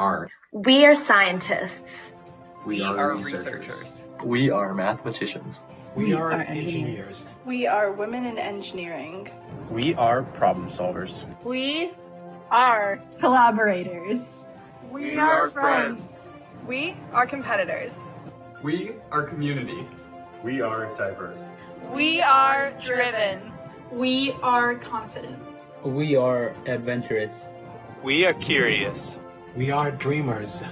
are. We are scientists. We are researchers. We are mathematicians. We are engineers. We are women in engineering. We are problem solvers. We are collaborators. We are friends. We are competitors. We are community. We are diverse. We are driven. We are confident. We are adventurous. We are curious. We are dreamers.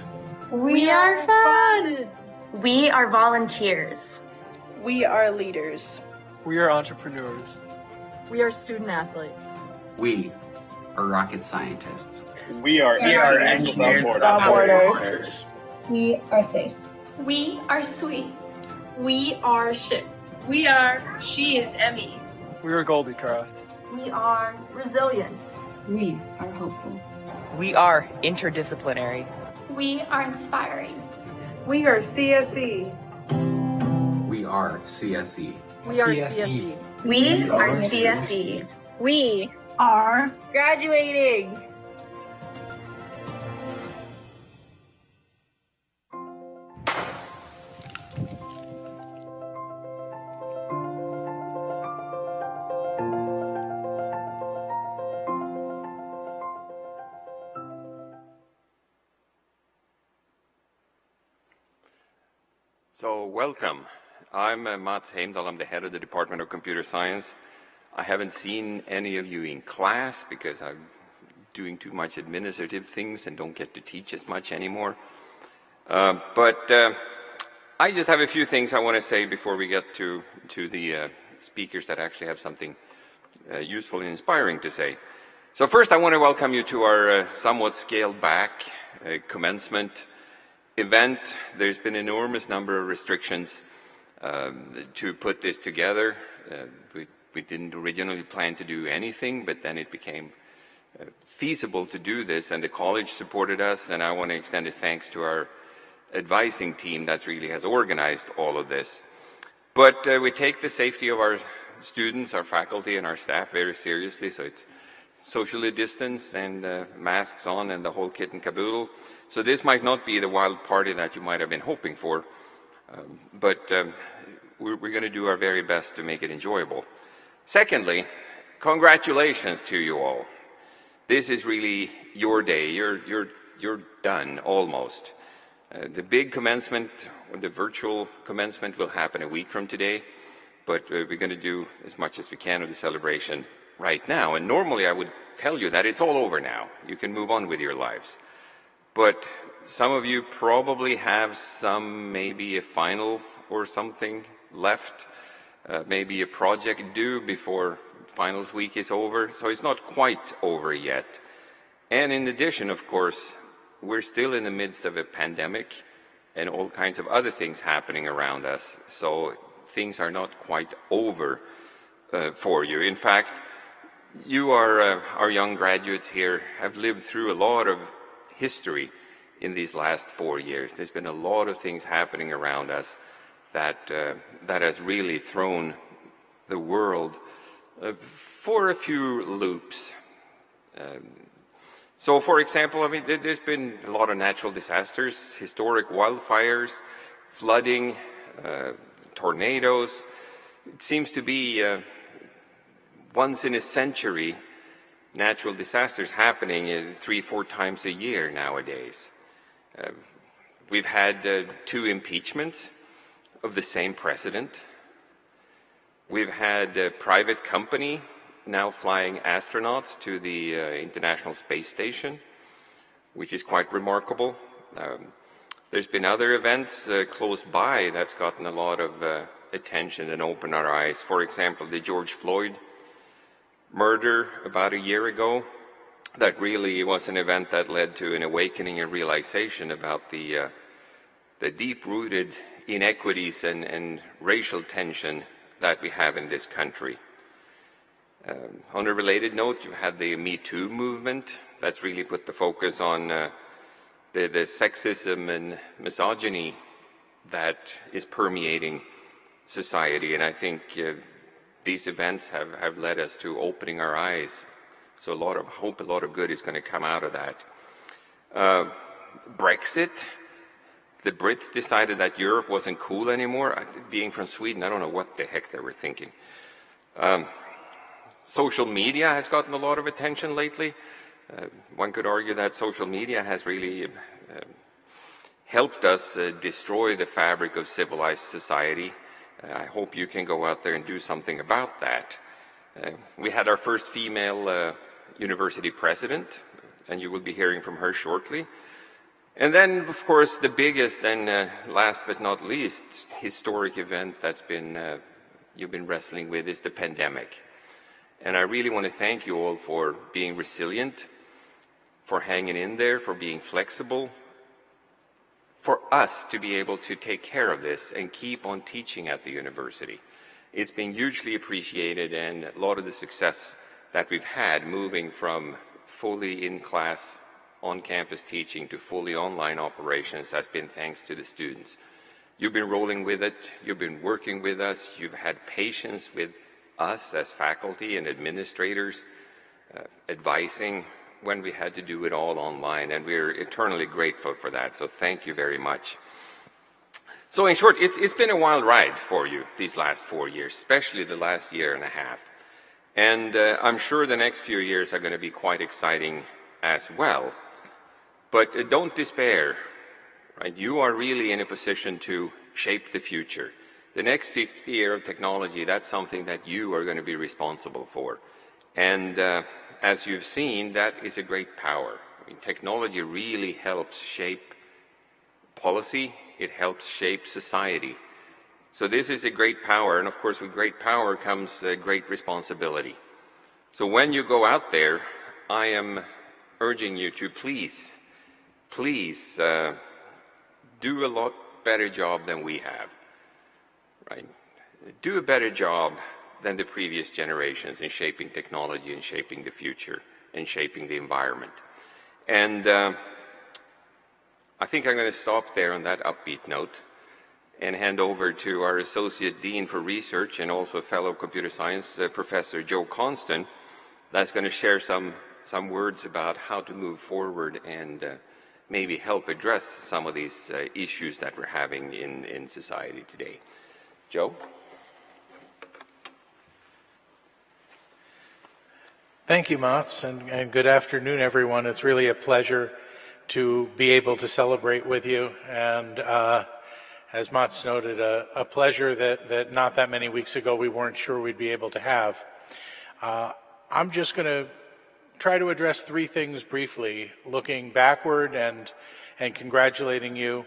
We are fun. We are volunteers. We are leaders. We are entrepreneurs. We are student athletes. We are rocket scientists. We are engineers Snowboarders. We are safe. We are sweet. We are ship. We are She is Emmy. We are Goldie-Craft. We are resilient. We are hopeful. We are interdisciplinary. We are inspiring. We are CSE. We are CSE. We are CSE. We are CSE. We are graduating. So, welcome. I'm Mats Heimdal. I'm the head of the Department of Computer Science. I haven't seen any of you in class because I'm doing too much administrative things and don't get to teach as much anymore. But I just have a few things I want to say before we get to the speakers that actually have something useful and inspiring to say. So first I want to welcome you to our somewhat scaled back commencement event. There's been an enormous number of restrictions to put this together. We didn't originally plan to do anything, but then it became feasible to do this, and the college supported us, and I want to extend a thanks to our advising team that really has organized all of this. But we take the safety of our students, our faculty, and our staff very seriously, so it's socially distanced and masks on and the whole kit and caboodle. So this might not be the wild party that you might have been hoping for, but we're going to do our very best to make it enjoyable. Secondly, congratulations to you all. This is really your day. You're done almost. The big commencement, the virtual commencement, will happen a week from today, but we're going to do as much as we can of the celebration right now. And normally I would tell you that it's all over now. You can move on with your lives. But some of you probably have maybe a final or something left, maybe a project due before finals week is over, so it's not quite over yet. And in addition, of course, we're still in the midst of a pandemic and all kinds of other things happening around us, so things are not quite over for you. In fact, you are, our young graduates here, have lived through a lot of history in these last 4 years. There's been a lot of things happening around us that has really thrown the world for a few loops. So, for example, I mean, there's been a lot of natural disasters, historic wildfires, flooding, tornadoes. It seems to be once in a century natural disasters happening 3-4 times a year nowadays. We've had 2 impeachments of the same president. We've had a private company now flying astronauts to the International Space Station, which is quite remarkable. There's been other events close by that's gotten a lot of attention and opened our eyes. For example, the George Floyd murder about a year ago. That really was an event that led to an awakening and realization about the deep-rooted inequities and racial tension that we have in this country. On a related note, you had the Me Too movement that's really put the focus on the sexism and misogyny that is permeating society, and I think these events have led us to opening our eyes. So a lot of hope, a lot of good is going to come out of that. Brexit. The Brits decided that Europe wasn't cool anymore. Being from Sweden, I don't know what the heck they were thinking. Social media has gotten a lot of attention lately. One could argue that social media has really helped us destroy the fabric of civilized society. I hope you can go out there and do something about that. We had our first female university president, and you will be hearing from her shortly. And then, of course, the biggest and last but not least historic event that's been you've been wrestling with is the pandemic. And I really want to thank you all for being resilient, for hanging in there, for being flexible, for us to be able to take care of this and keep on teaching at the university. It's been hugely appreciated, and a lot of the success that we've had moving from fully in-class, on-campus teaching to fully online operations has been thanks to the students. You've been rolling with it, you've been working with us, you've had patience with us as faculty and administrators, advising when we had to do it all online, and we're eternally grateful for that, so thank you very much. So in short, it's been a wild ride for you these last 4 years, especially the last year and a half. And I'm sure the next few years are going to be quite exciting as well. But don't despair, right? You are really in a position to shape the future. The next 50 years of technology, that's something that you are going to be responsible for. And as you've seen, that is a great power. I mean, technology really helps shape policy. It helps shape society. So this is a great power, and of course with great power comes great responsibility. So when you go out there, I am urging you to please do a lot better job than we have, right? Do a better job than the previous generations in shaping technology and shaping the future and shaping the environment. And I think I'm going to stop there on that upbeat note and hand over to our Associate Dean for Research and also fellow computer science Professor Joe Constant, that's going to share some words about how to move forward and maybe help address some of these issues that we're having in society today. Joe? Thank you, Mats, and good afternoon, everyone. It's really a pleasure to be able to celebrate with you, and as Mats noted, a pleasure that not that many weeks ago we weren't sure we'd be able to have. I'm just going to try to address three things briefly, looking backward and congratulating you,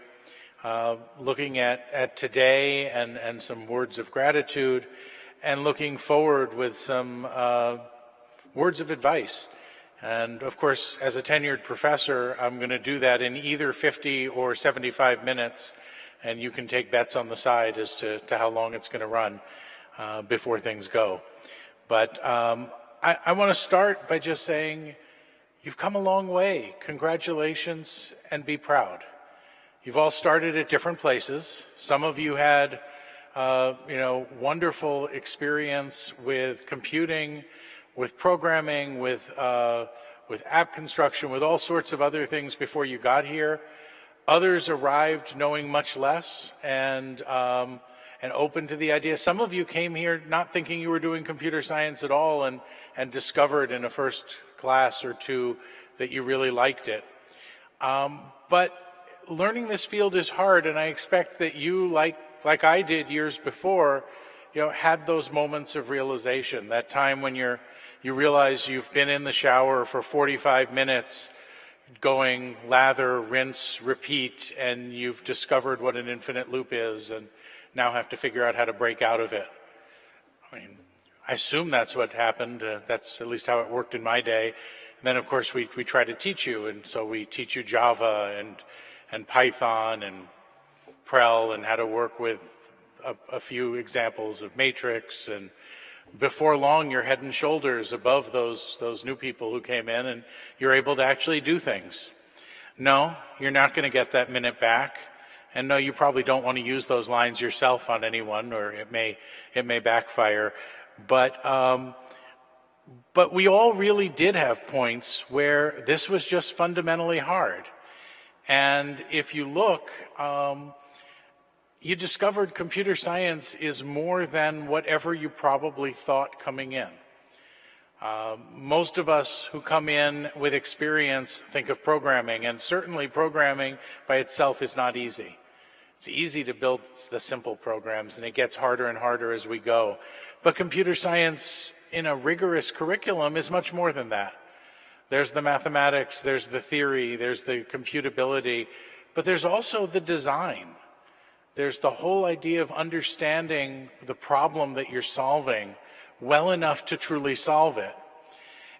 looking at today and some words of gratitude, and looking forward with some words of advice. And of course, as a tenured professor, I'm going to do that in either 50 or 75 minutes, and you can take bets on the side as to how long it's going to run before things go. But I want to start by just saying, you've come a long way. Congratulations, and be proud. You've all started at different places. Some of you had, wonderful experience with computing, with programming, with app construction, with all sorts of other things before you got here. Others arrived knowing much less and open to the idea. Some of you came here not thinking you were doing computer science at all and discovered in a first class or two that you really liked it. But learning this field is hard, and I expect that you, like I did years before, had those moments of realization, that time when you realize you've been in the shower for 45 minutes going lather, rinse, repeat, and you've discovered what an infinite loop is and now have to figure out how to break out of it. I mean, I assume that's what happened. That's at least how it worked in my day. And then, of course, we try to teach you, and so we teach you Java and Python and Prel and how to work with a few examples of matrix, and before long you're head and shoulders above those new people who came in, and you're able to actually do things. No, you're not going to get that minute back, and no, you probably don't want to use those lines yourself on anyone, or it may backfire. But we all really did have points where this was just fundamentally hard. And if you look, you discovered computer science is more than whatever you probably thought coming in. Most of us who come in with experience think of programming, and certainly programming by itself is not easy. It's easy to build the simple programs, and it gets harder and harder as we go. But computer science in a rigorous curriculum is much more than that. There's the mathematics, there's the theory, there's the computability, but there's also the design. There's the whole idea of understanding the problem that you're solving well enough to truly solve it.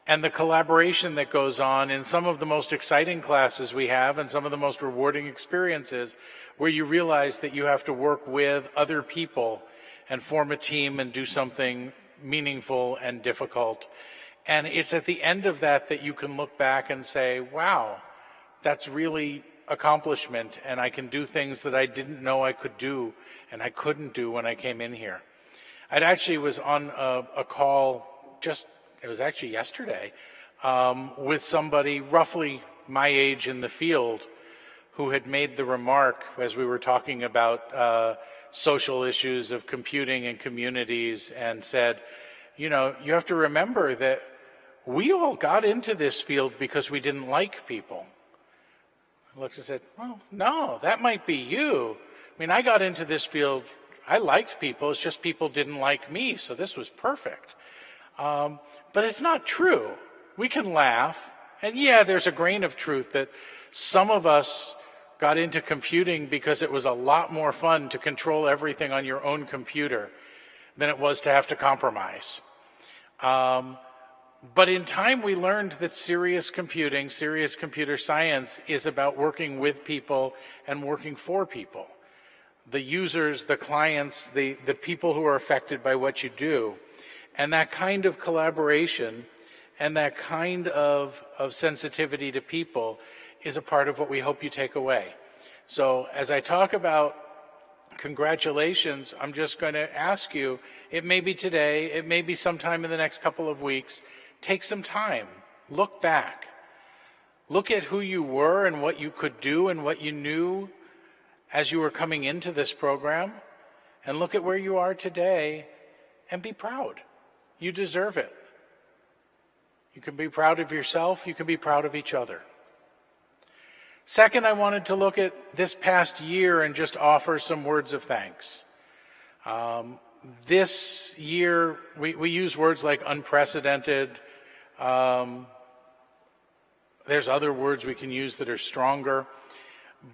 And the collaboration that goes on in some of the most exciting classes we have and some of the most rewarding experiences, where you realize that you have to work with other people and form a team and do something meaningful and difficult. And it's at the end of that that you can look back and say, wow, that's really accomplishment, and I can do things that I didn't know I could do and I couldn't do when I came in here. I actually was on a call it was actually yesterday, with somebody roughly my age in the field who had made the remark as we were talking about social issues of computing and communities, and said, you know, you have to remember that we all got into this field because we didn't like people. I looked and said, well, no, that might be you. I mean, I got into this field, I liked people, it's just people didn't like me, so this was perfect. But it's not true. We can laugh, and yeah, there's a grain of truth that some of us got into computing because it was a lot more fun to control everything on your own computer than it was to have to compromise. But in time, we learned that serious computing, serious computer science is about working with people and working for people. The users, the clients, the people who are affected by what you do. And that kind of collaboration and that kind of sensitivity to people is a part of what we hope you take away. So as I talk about congratulations, I'm just going to ask you, it may be today, it may be sometime in the next couple of weeks, take some time, look back, look at who you were and what you could do and what you knew as you were coming into this program, and look at where you are today and be proud. You deserve it. You can be proud of yourself, you can be proud of each other. Second, I wanted to look at this past year and just offer some words of thanks. This year, we use words like unprecedented. There's other words we can use that are stronger.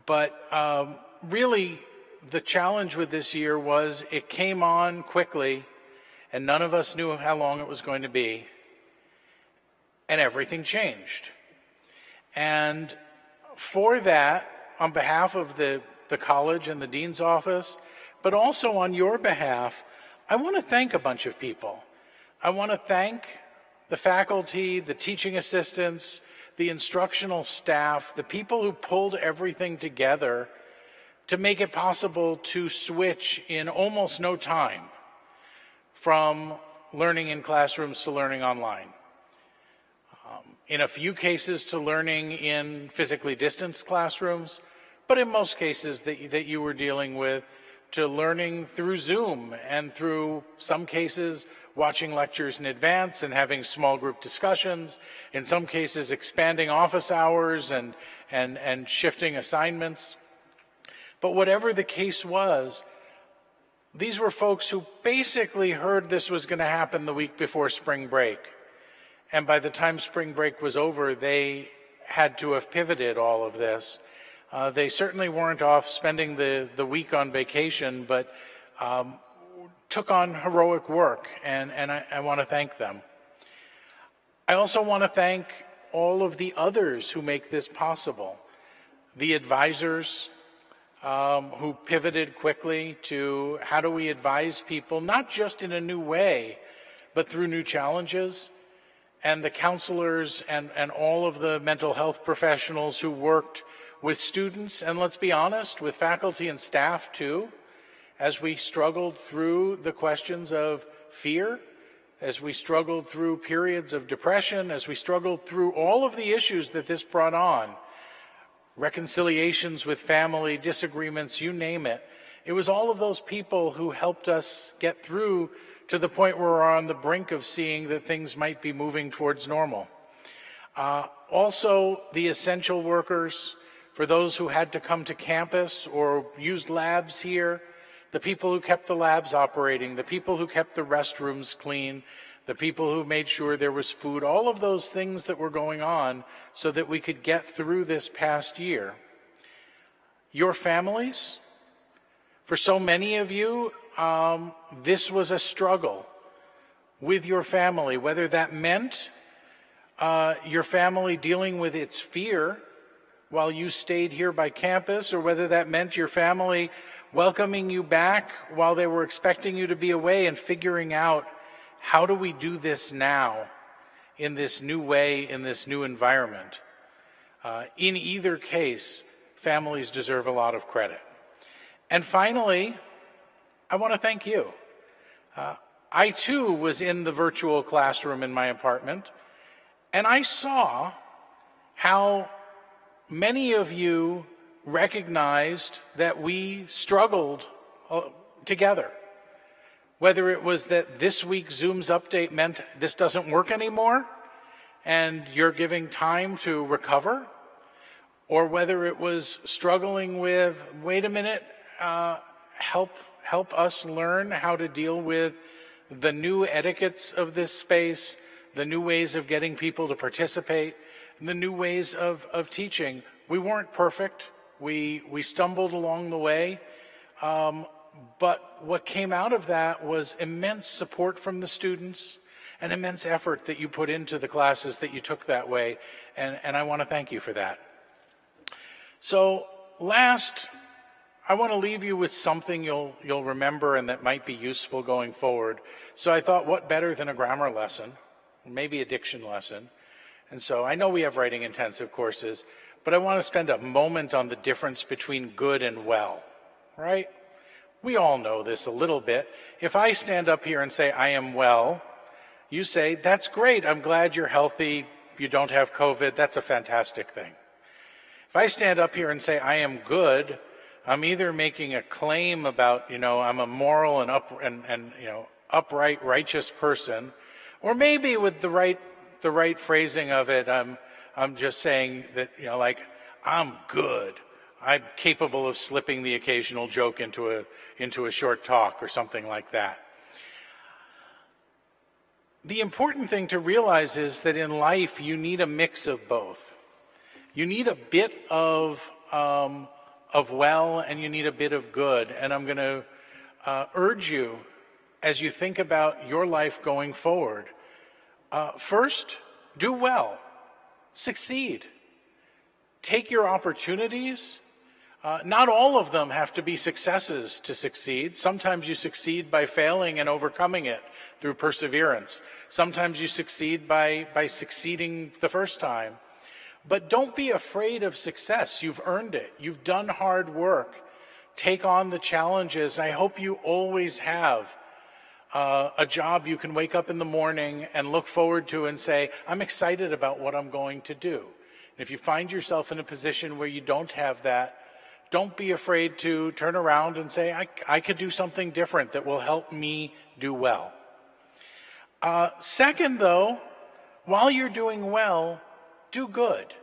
But really, the challenge with this year was it came on quickly, and none of us knew how long it was going to be, and everything changed. And for that, on behalf of the college and the dean's office, but also on your behalf, I want to thank a bunch of people. I want to thank the faculty, the teaching assistants, the instructional staff, the people who pulled everything together to make it possible to switch in almost no time from learning in classrooms to learning online. In a few cases to learning in physically distanced classrooms, but in most cases that you were dealing with, to learning through Zoom and through some cases watching lectures in advance and having small group discussions, in some cases expanding office hours and shifting assignments. But whatever the case was, these were folks who basically heard this was going to happen the week before spring break. And by the time spring break was over, they had to have pivoted all of this. They certainly weren't off spending the week on vacation, but took on heroic work, and I want to thank them. I also want to thank all of the others who make this possible. The advisors who pivoted quickly to how do we advise people, not just in a new way, but through new challenges. And the counselors and all of the mental health professionals who worked with students, and let's be honest, with faculty and staff too, as we struggled through the questions of fear, as we struggled through periods of depression, as we struggled through all of the issues that this brought on. reconciliations with family, disagreements, you name it. It was all of those people who helped us get through to the point where we're on the brink of seeing that things might be moving towards normal. Also, the essential workers, for those who had to come to campus or used labs here, the people who kept the labs operating, the people who kept the restrooms clean, the people who made sure there was food, all of those things that were going on so that we could get through this past year. Your families, for so many of you, this was a struggle with your family, whether that meant your family dealing with its fear while you stayed here by campus, or whether that meant your family welcoming you back while they were expecting you to be away and figuring out, how do we do this now in this new way, in this new environment? In either case, families deserve a lot of credit. And finally, I want to thank you. I too was in the virtual classroom in my apartment, and I saw how many of you recognized that we struggled together. Whether it was that this week's Zoom's update meant this doesn't work anymore and you're giving time to recover, or whether it was struggling with, wait a minute, help us learn how to deal with the new etiquettes of this space, the new ways of getting people to participate, and the new ways of teaching. We weren't perfect. We stumbled along the way. But what came out of that was immense support from the students and immense effort that you put into the classes that you took that way. And I want to thank you for that. So last, I want to leave you with something you'll remember and that might be useful going forward. So I thought, what better than a grammar lesson, maybe a diction lesson. And so I know we have writing intensive courses, but I want to spend a moment on the difference between good and well, right? We all know this a little bit. If I stand up here and say, I am well, you say, that's great, I'm glad you're healthy, you don't have COVID, that's a fantastic thing. If I stand up here and say, I am good, I'm either making a claim about, I'm a moral and upright, righteous person, or maybe with the right phrasing of it, I'm just saying that, I'm good. I'm capable of slipping the occasional joke into a short talk or something like that. The important thing to realize is that in life you need a mix of both. You need a bit of well and you need a bit of good. And I'm going to urge you, as you think about your life going forward, first, do well, succeed, take your opportunities. Not all of them have to be successes to succeed. Sometimes you succeed by failing and overcoming it through perseverance. Sometimes you succeed by succeeding the first time. But don't be afraid of success. You've earned it. You've done hard work. Take on the challenges. I hope you always have a job you can wake up in the morning and look forward to and say, I'm excited about what I'm going to do. And if you find yourself in a position where you don't have that, don't be afraid to turn around and say, I could do something different that will help me do well. Second, though, while you're doing well, do good.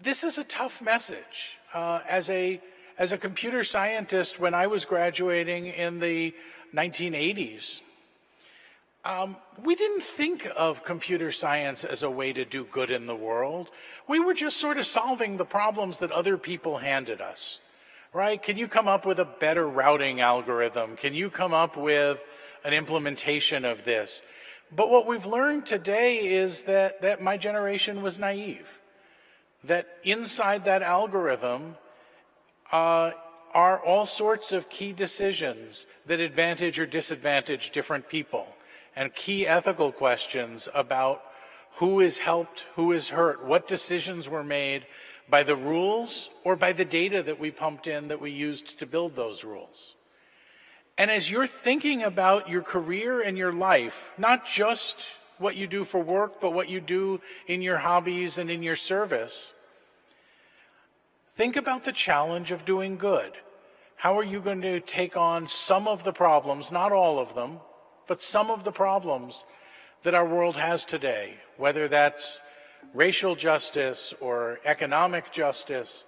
This is a tough message. As a computer scientist, when I was graduating in the 1980s, we didn't think of computer science as a way to do good in the world. We were just sort of solving the problems that other people handed us, right? Can you come up with a better routing algorithm? Can you come up with an implementation of this? But what we've learned today is that my generation was naive, that inside that algorithm are all sorts of key decisions that advantage or disadvantage different people, and key ethical questions about who is helped, who is hurt, what decisions were made by the rules or by the data that we pumped in that we used to build those rules. And as you're thinking about your career and your life, not just what you do for work, but what you do in your hobbies and in your service, think about the challenge of doing good. How are you going to take on some of the problems, not all of them, but some of the problems that our world has today, whether that's racial justice or economic justice,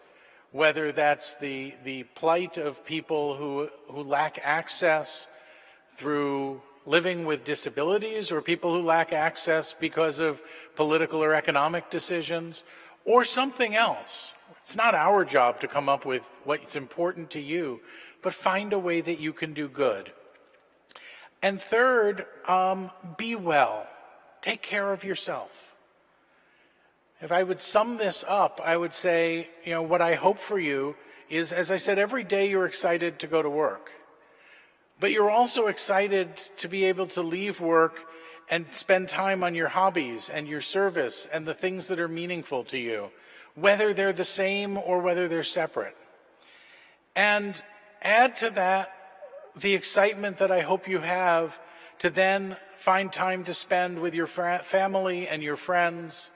whether that's the plight of people who lack access through living with disabilities, or people who lack access because of political or economic decisions, or something else. It's not our job to come up with what's important to you, but find a way that you can do good. And third, be well. Take care of yourself. If I would sum this up, I would say, what I hope for you is, as I said, every day you're excited to go to work. But you're also excited to be able to leave work and spend time on your hobbies and your service and the things that are meaningful to you, whether they're the same or whether they're separate. And add to that the excitement that I hope you have to then find time to spend with your family and your friends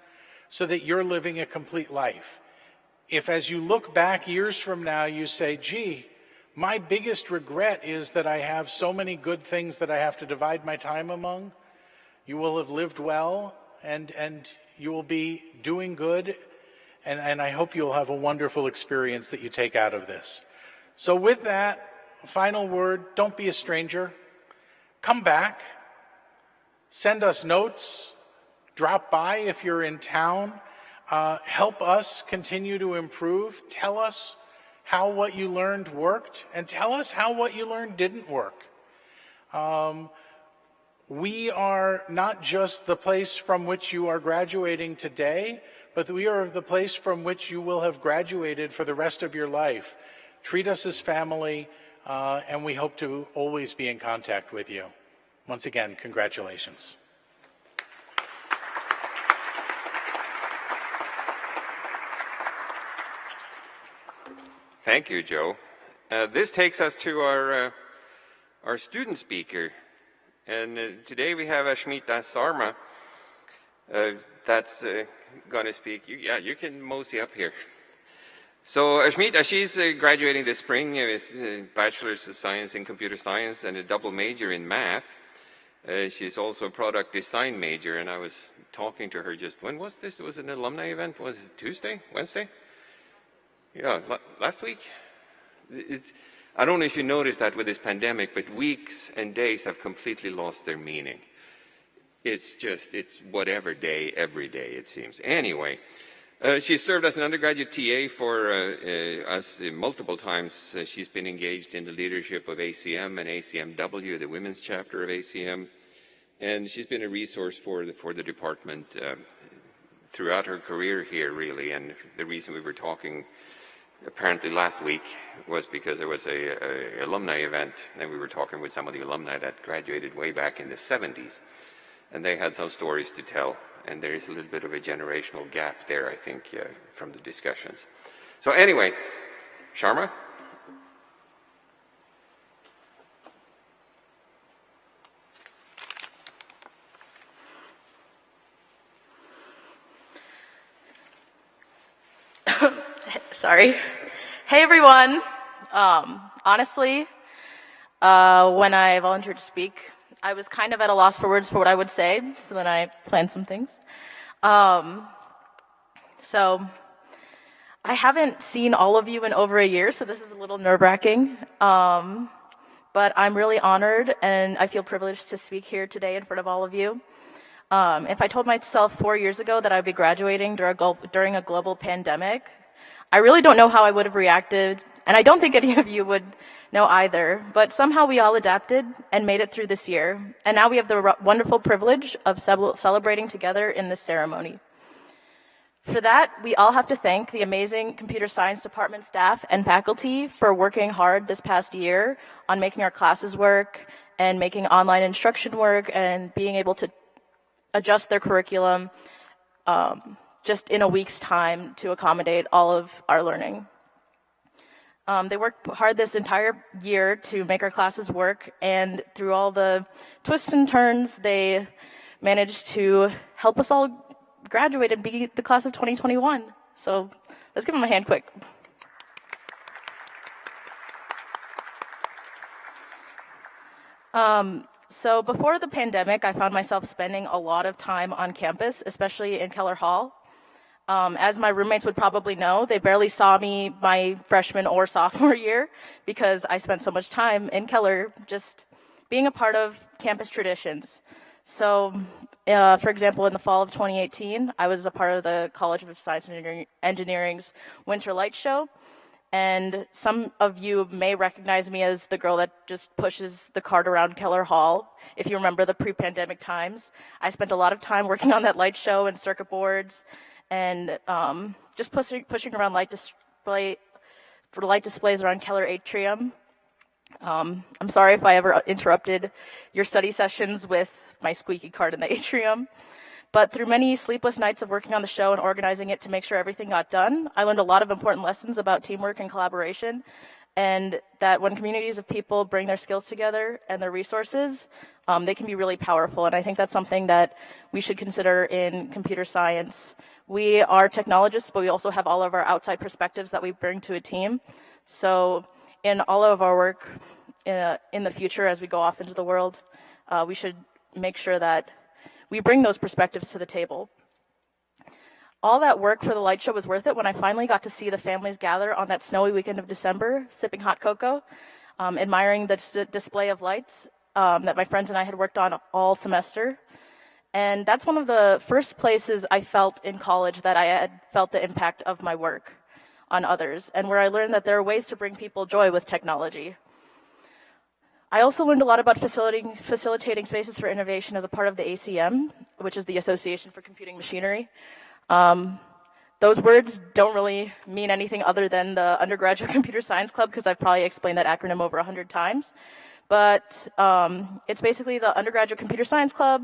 so that you're living a complete life. If as you look back years from now, you say, gee, my biggest regret is that I have so many good things that I have to divide my time among, you will have lived well and you will be doing good, and I hope you'll have a wonderful experience that you take out of this. So with that, final word, don't be a stranger. Come back, send us notes, drop by if you're in town, help us continue to improve, tell us how what you learned worked, and tell us how what you learned didn't work. We are not just the place from which you are graduating today, but we are the place from which you will have graduated for the rest of your life. Treat us as family, and we hope to always be in contact with you. Once again, congratulations. Thank you, Joe. This takes us to our student speaker. And today we have Ashmita Sarma that's going to speak. You can mosey up here. So Ashmita, she's graduating this spring with a Bachelor's of Science in Computer Science and a double major in Math. She's also a product design major, and I was talking to her just, when was this? It was an alumni event? Was it Tuesday? Wednesday? Yeah, last week? I don't know if you noticed that with this pandemic, but weeks and days have completely lost their meaning. It's whatever day, every day, it seems. Anyway, she served as an undergraduate TA for us multiple times. She's been engaged in the leadership of ACM and ACMW, the women's chapter of ACM, and she's been a resource for the department throughout her career here, really. And the reason we were talking apparently last week was because there was a alumni event, and we were talking with some of the alumni that graduated way back in the 70s, and they had some stories to tell, and there is a little bit of a generational gap there, I think, from the discussions. So anyway, Sharma? Sorry. Hey, everyone. Honestly, when I volunteered to speak, I was kind of at a loss for words for what I would say, so then I planned some things. So I haven't seen all of you in over a year, so this is a little nerve-wracking. But I'm really honored, and I feel privileged to speak here today in front of all of you. If I told myself 4 years ago that I'd be graduating during a global pandemic, I really don't know how I would have reacted, and I don't think any of you would know either, but somehow we all adapted and made it through this year, and now we have the wonderful privilege of celebrating together in this ceremony. For that, we all have to thank the amazing computer science department staff and faculty for working hard this past year on making our classes work and making online instruction work and being able to adjust their curriculum just in a week's time to accommodate all of our learning. They worked hard this entire year to make our classes work, and through all the twists and turns, they managed to help us all graduate and be the class of 2021. So let's give them a hand quick. So before the pandemic, I found myself spending a lot of time on campus, especially in Keller Hall. As my roommates would probably know, they barely saw me my freshman or sophomore year because I spent so much time in Keller just being a part of campus traditions. So, for example, in the fall of 2018, I was a part of the College of Science and Engineering's Winter Light Show. And some of you may recognize me as the girl that just pushes the cart around Keller Hall. If you remember the pre-pandemic times, I spent a lot of time working on that light show and circuit boards, and just pushing around light displays around Keller Atrium. I'm sorry if I ever interrupted your study sessions with my squeaky cart in the atrium. But through many sleepless nights of working on the show and organizing it to make sure everything got done, I learned a lot of important lessons about teamwork and collaboration, and that when communities of people bring their skills together and their resources, they can be really powerful. And I think that's something that we should consider in computer science. We are technologists, but we also have all of our outside perspectives that we bring to a team. So in all of our work in the future as we go off into the world, we should make sure that we bring those perspectives to the table. All that work for the light show was worth it when I finally got to see the families gather on that snowy weekend of December, sipping hot cocoa, admiring the display of lights that my friends and I had worked on all semester. And that's one of the first places I felt in college that I had felt the impact of my work on others, and where I learned that there are ways to bring people joy with technology. I also learned a lot about facilitating spaces for innovation as a part of the ACM, which is the Association for Computing Machinery. Those words don't really mean anything other than the Undergraduate Computer Science Club, because I've probably explained that acronym over 100 times. But it's basically the Undergraduate Computer Science Club,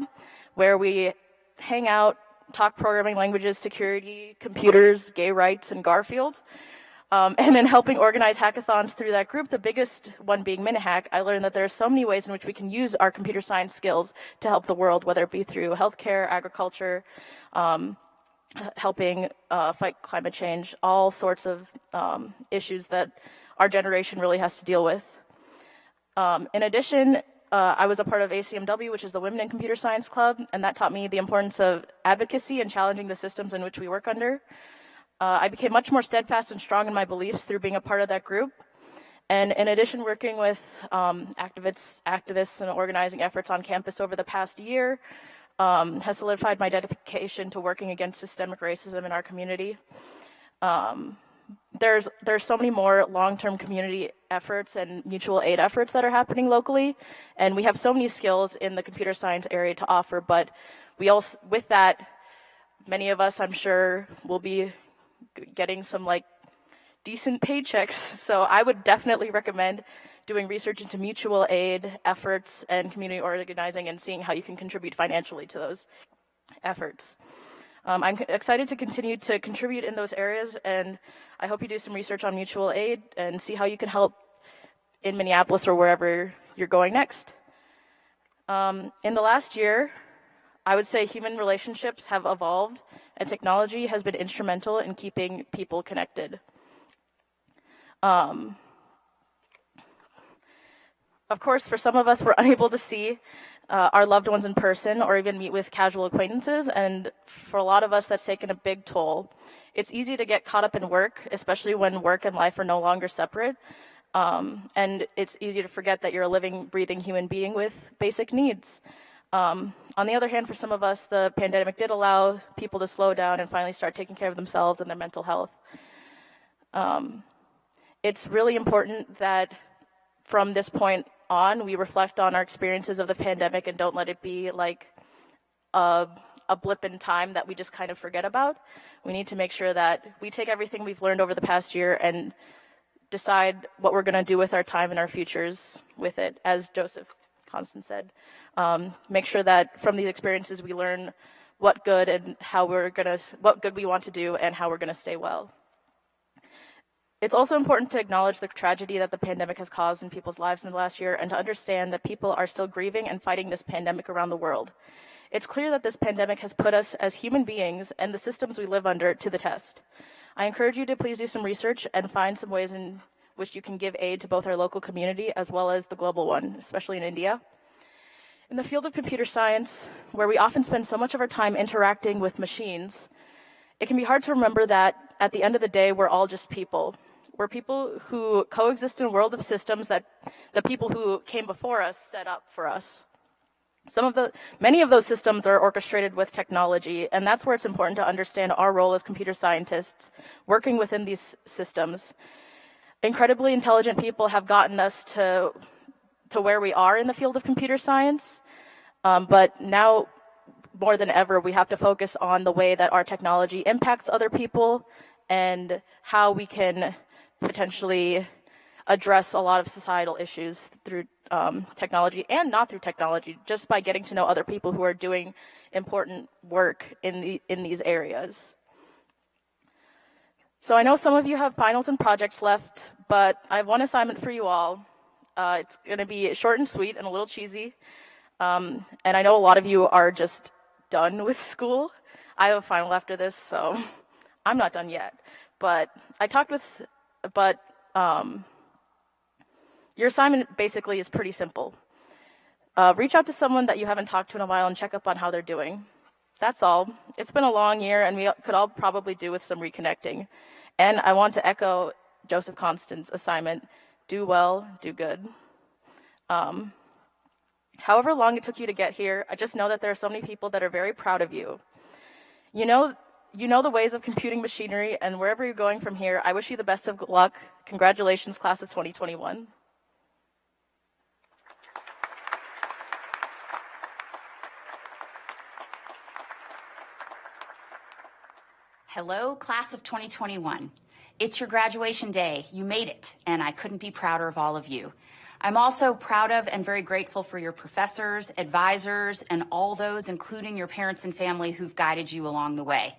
where we hang out, talk programming languages, security, computers, gay rights, and Garfield. And then helping organize hackathons through that group, the biggest one being Minihack, I learned that there are so many ways in which we can use our computer science skills to help the world, whether it be through healthcare, agriculture, helping fight climate change, all sorts of issues that our generation really has to deal with. In addition, I was a part of ACMW, which is the Women in Computer Science Club, and that taught me the importance of advocacy and challenging the systems in which we work under. I became much more steadfast and strong in my beliefs through being a part of that group. And in addition, working with activists and organizing efforts on campus over the past year has solidified my dedication to working against systemic racism in our community. There's so many more long-term community efforts and mutual aid efforts that are happening locally, and we have so many skills in the computer science area to offer, but we also, with that, many of us, I'm sure, will be getting some decent paychecks. So I would definitely recommend doing research into mutual aid efforts and community organizing and seeing how you can contribute financially to those efforts. I'm excited to continue to contribute in those areas, and I hope you do some research on mutual aid and see how you can help in Minneapolis or wherever you're going next. In the last year, I would say human relationships have evolved, and technology has been instrumental in keeping people connected. Of course, for some of us, we're unable to see our loved ones in person or even meet with casual acquaintances, and for a lot of us, that's taken a big toll. It's easy to get caught up in work, especially when work and life are no longer separate, and it's easy to forget that you're a living, breathing human being with basic needs. On the other hand, for some of us, the pandemic did allow people to slow down and finally start taking care of themselves and their mental health. It's really important that from this point on, we reflect on our experiences of the pandemic and don't let it be like a blip in time that we just kind of forget about. We need to make sure that we take everything we've learned over the past year and decide what we're going to do with our time and our futures with it, as Joseph Constant said. Make sure that from these experiences we learn what good and what good we want to do and how we're going to stay well. It's also important to acknowledge the tragedy that the pandemic has caused in people's lives in the last year and to understand that people are still grieving and fighting this pandemic around the world. It's clear that this pandemic has put us as human beings and the systems we live under to the test. I encourage you to please do some research and find some ways in which you can give aid to both our local community as well as the global one, especially in India. In the field of computer science, where we often spend so much of our time interacting with machines, it can be hard to remember that at the end of the day, we're all just people. We're people who coexist in a world of systems that the people who came before us set up for us. Many of those systems are orchestrated with technology, and that's where it's important to understand our role as computer scientists working within these systems. Incredibly intelligent people have gotten us to where we are in the field of computer science, but now more than ever, we have to focus on the way that our technology impacts other people and how we can potentially address a lot of societal issues through technology and not through technology, just by getting to know other people who are doing important work in these areas. So I know some of you have finals and projects left, but I have one assignment for you all. It's going to be short and sweet and a little cheesy. And I know a lot of you are just done with school. I have a final after this, so I'm not done yet. But your assignment basically is pretty simple. Reach out to someone that you haven't talked to in a while and check up on how they're doing. That's all. It's been a long year, and we could all probably do with some reconnecting. And I want to echo Joseph Constant's assignment: do well, do good. However long it took you to get here, I just know that there are so many people that are very proud of you. You know the ways of computing machinery, and wherever you're going from here, I wish you the best of luck. Congratulations, class of 2021. Hello, class of 2021. It's your graduation day. You made it, and I couldn't be prouder of all of you. I'm also proud of and very grateful for your professors, advisors, and all those, including your parents and family, who've guided you along the way.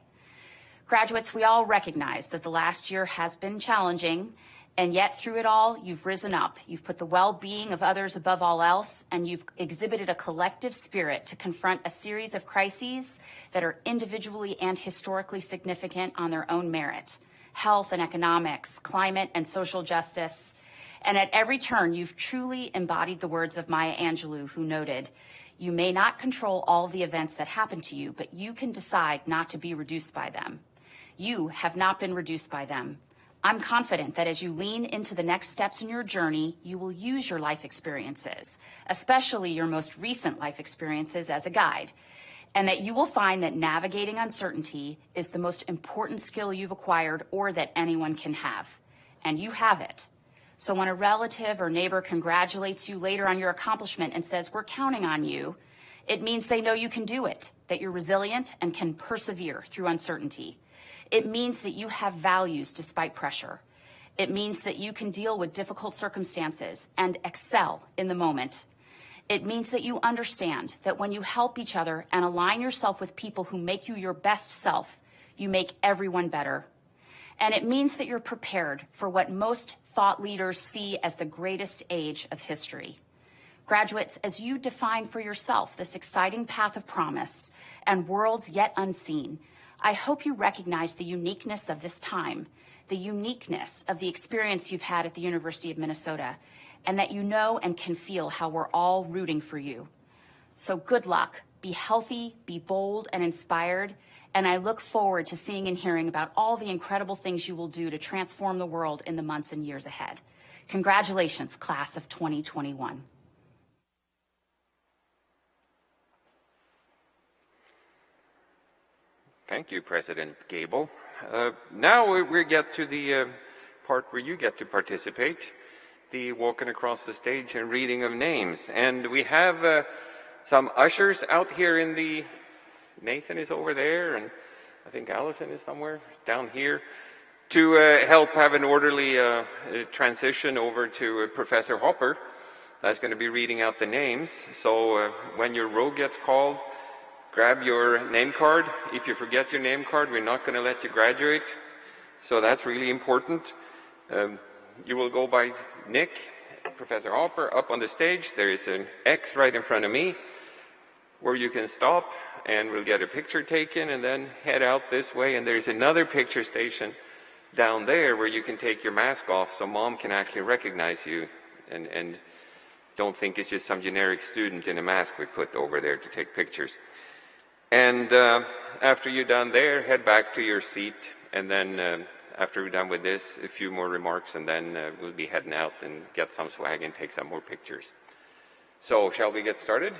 Graduates, we all recognize that the last year has been challenging, and yet through it all, you've risen up. You've put the well-being of others above all else, and you've exhibited a collective spirit to confront a series of crises that are individually and historically significant on their own merit: health and economics, climate and social justice. And at every turn, you've truly embodied the words of Maya Angelou, who noted, "You may not control all the events that happen to you, but you can decide not to be reduced by them." You have not been reduced by them. I'm confident that as you lean into the next steps in your journey, you will use your life experiences, especially your most recent life experiences, as a guide, and that you will find that navigating uncertainty is the most important skill you've acquired or that anyone can have. And you have it. So when a relative or neighbor congratulates you later on your accomplishment and says, "We're counting on you," it means they know you can do it, that you're resilient and can persevere through uncertainty. It means that you have values despite pressure. It means that you can deal with difficult circumstances and excel in the moment. It means that you understand that when you help each other and align yourself with people who make you your best self, you make everyone better. And it means that you're prepared for what most thought leaders see as the greatest age of history. Graduates, as you define for yourself this exciting path of promise and worlds yet unseen, I hope you recognize the uniqueness of this time, the uniqueness of the experience you've had at the University of Minnesota, and that you know and can feel how we're all rooting for you. So good luck, be healthy, be bold and inspired, and I look forward to seeing and hearing about all the incredible things you will do to transform the world in the months and years ahead. Congratulations, class of 2021. Thank you, President Gable. Now we get to the part where you get to participate, the walking across the stage and reading of names. And we have some ushers out here in the... Nathan is over there, and I think Allison is somewhere down here, to help have an orderly transition over to Professor Hopper. That's going to be reading out the names. So when your roll gets called, grab your name card. If you forget your name card, we're not going to let you graduate. So that's really important. You will go by Nick, Professor Hopper, up on the stage. There is an X right in front of me where you can stop and we'll get a picture taken and then head out this way. And there's another picture station down there where you can take your mask off so Mom can actually recognize you and Don't think it's just some generic student in a mask we put over there to take pictures. And after you're done there, head back to your seat, and then after we're done with this, a few more remarks, and then we'll be heading out and get some swag and take some more pictures. So, shall we get started?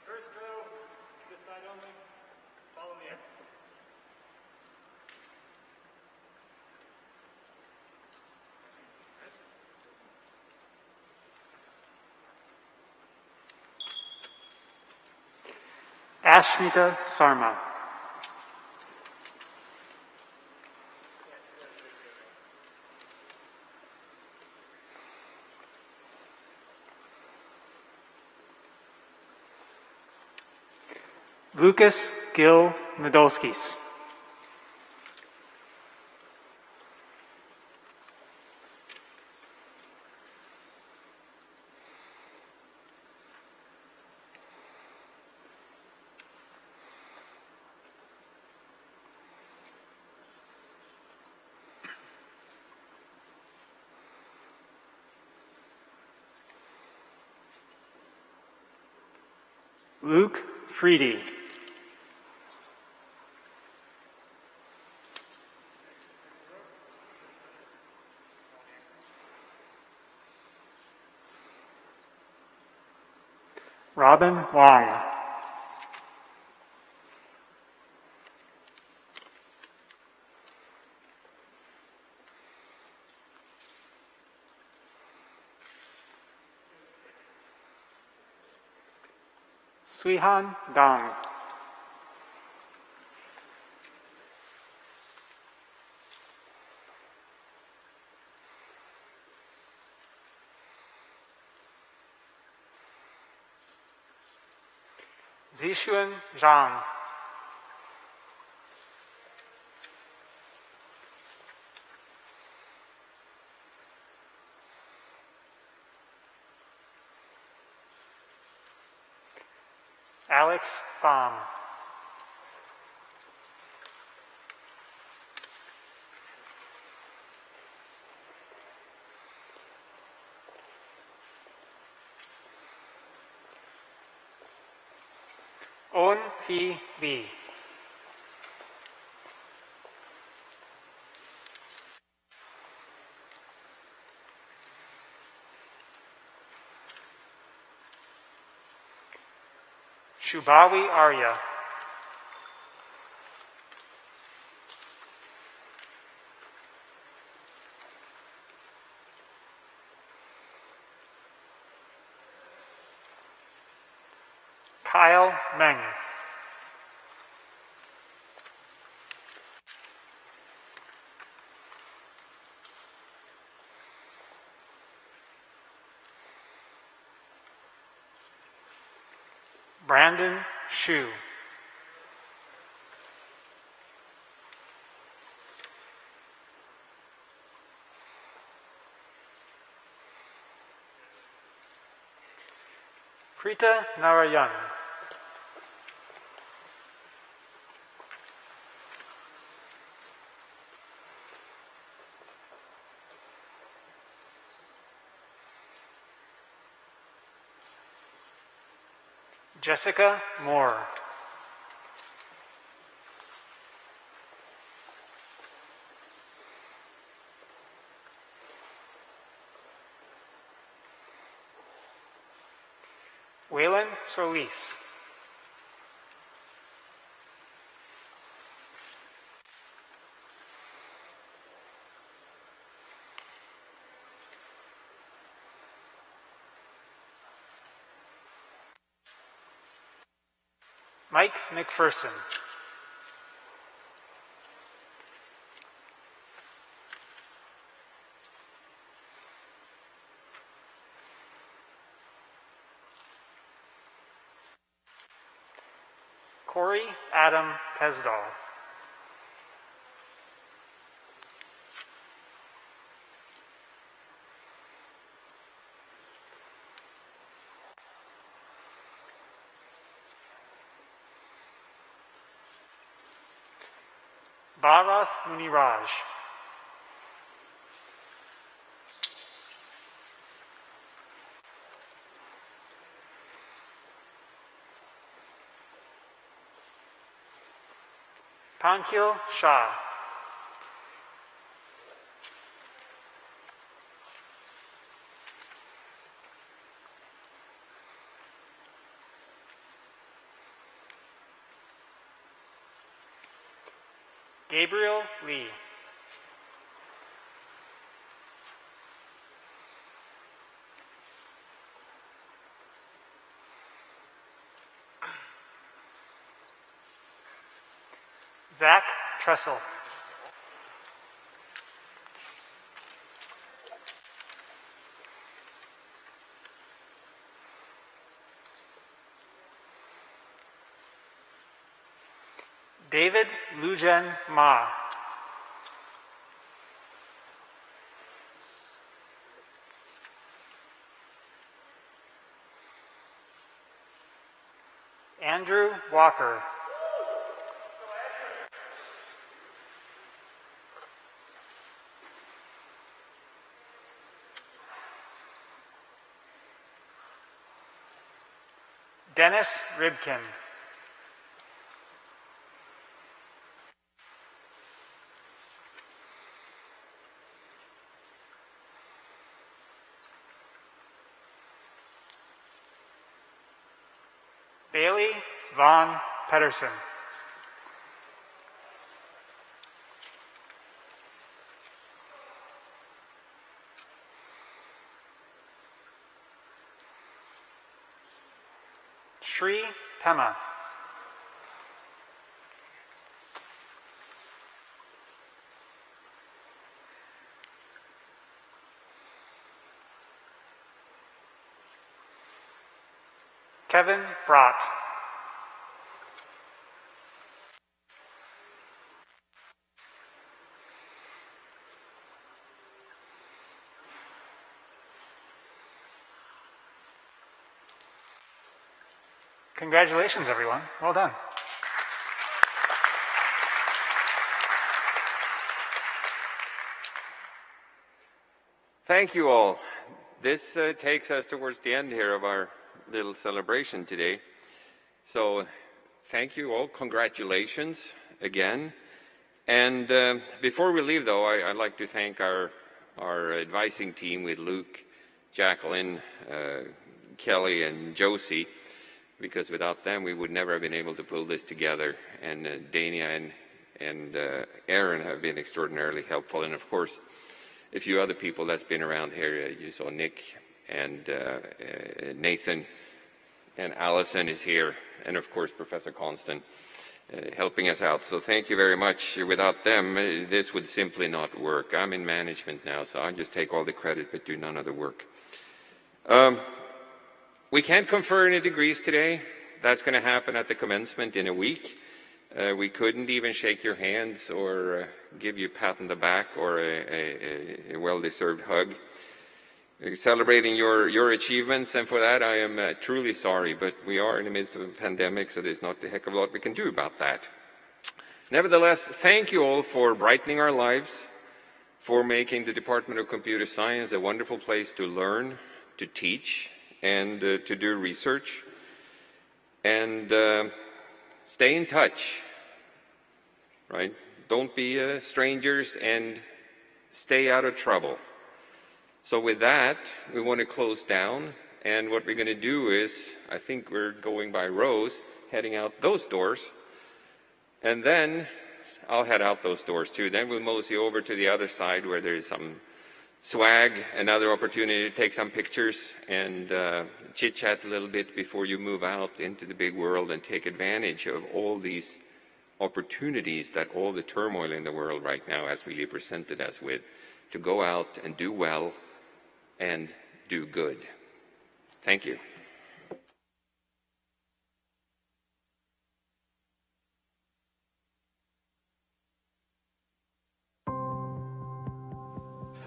First row, this side only. Follow me. Ashmita Sarma. Lucas Gil Nadolskis. Luke Freedy. Robin Wong. Suihan Dong. Zixuan Zhang. Alex Pham. On Phi Lee. Shubawi Arya. Kyle Meng. Brandon Shu. Prita Narayan. Jessica Moore. Waylon Solis. Mike McPherson. Corey Adam Kesdal. Bharath Muniraj. Pankil Shah. Gabriel Lee. Zach Tressel. David Lujen Ma. Andrew Walker. Dennis Ribkin. Bailey Von Pedersen. Sri Pema. Kevin Brott. Congratulations, everyone. Well done. Thank you all. This takes us towards the end here of our little celebration today. So thank you all. Congratulations again. And before we leave, though, I'd like to thank our advising team with Luke, Jacqueline, Kelly, and Josie, because without them, we would never have been able to pull this together. And Dania and Aaron have been extraordinarily helpful. And of course, a few other people that's been around here. You saw Nick and Nathan, and Allison is here. And of course, Professor Constant helping us out. So thank you very much. Without them, this would simply not work. I'm in management now, so I just take all the credit but do none of the work. We can't confer any degrees today. That's going to happen at the commencement in a week. We couldn't even shake your hands or give you a pat on the back or a well-deserved hug. Celebrating your achievements, and for that I am truly sorry, but we are in the midst of a pandemic, so there's not a heck of a lot we can do about that. Nevertheless, thank you all for brightening our lives, for making the Department of Computer Science a wonderful place to learn, to teach, and to do research. And stay in touch, right? Don't be strangers and stay out of trouble. So with that, we want to close down, and what we're going to do is, I think we're going by rows, heading out those doors, and then I'll head out those doors too. Then we'll mosey over to the other side where there's some swag, another opportunity to take some pictures and chit-chat a little bit before you move out into the big world and take advantage of all these opportunities that all the turmoil in the world right now has really presented us with, to go out and do well and do good. Thank you.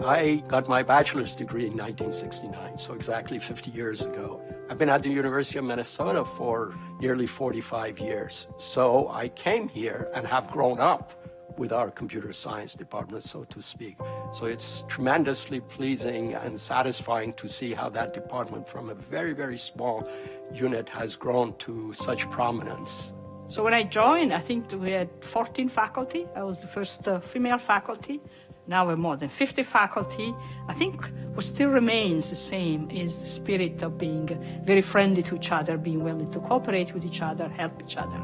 I got my bachelor's degree in 1969, so exactly 50 years ago. I've been at the University of Minnesota for nearly 45 years. So I came here and have grown up with our computer science department, so to speak. So it's tremendously pleasing and satisfying to see how that department from a very, very small unit has grown to such prominence So when I joined, I think we had 14 faculty. I was the first female faculty. Now we're more than 50 faculty. I think what still remains the same is the spirit of being very friendly to each other, being willing to cooperate with each other, help each other.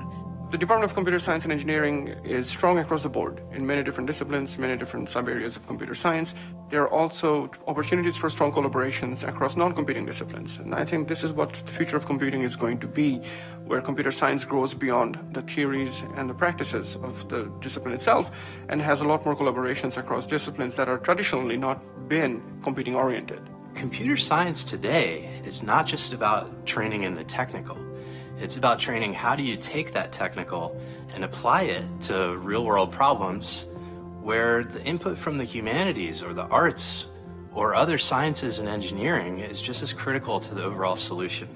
The Department of Computer Science and Engineering is strong across the board in many different disciplines, many different sub-areas of computer science. There are also opportunities for strong collaborations across non-competing disciplines. And I think this is what the future of computing is going to be, where computer science grows beyond the theories and the practices of the discipline itself and has a lot more collaborations across disciplines that are traditionally not been computing oriented. Computer science today is not just about training in the technical. It's about training how do you take that technical and apply it to real-world problems where the input from the humanities or the arts or other sciences and engineering is just as critical to the overall solution.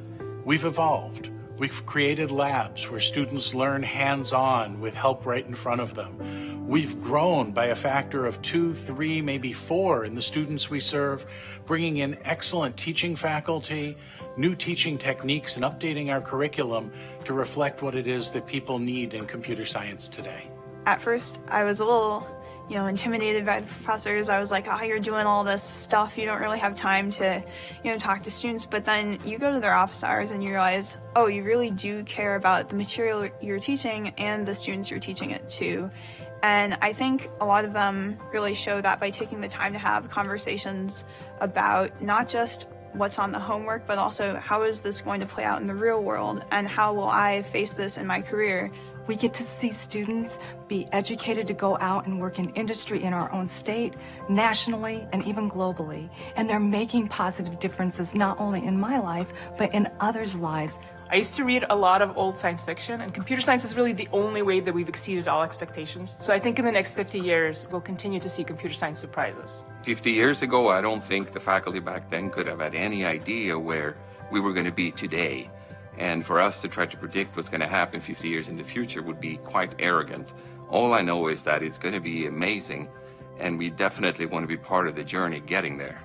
We've evolved. We've created labs where students learn hands-on with help right in front of them. We've grown by a factor of 2, 3, maybe 4 in the students we serve, bringing in excellent teaching faculty, new teaching techniques, and updating our curriculum to reflect what it is that people need in computer science today. At first, I was a little, intimidated by the professors. I was like, oh, you're doing all this stuff. You don't really have time to, talk to students. But then you go to their office hours and you realize, oh, you really do care about the material you're teaching and the students you're teaching it to. And I think a lot of them really show that by taking the time to have conversations about not just what's on the homework, but also how is this going to play out in the real world and how will I face this in my career. We get to see students be educated to go out and work in industry in our own state, nationally, and even globally. And they're making positive differences not only in my life, but in others' lives. I used to read a lot of old science fiction, and computer science is really the only way that we've exceeded all expectations. So I think in the next 50 years, we'll continue to see computer science surprise us. 50 years ago, I don't think the faculty back then could have had any idea where we were going to be today. And for us to try to predict what's going to happen 50 years in the future would be quite arrogant. All I know is that it's going to be amazing, and we definitely want to be part of the journey getting there.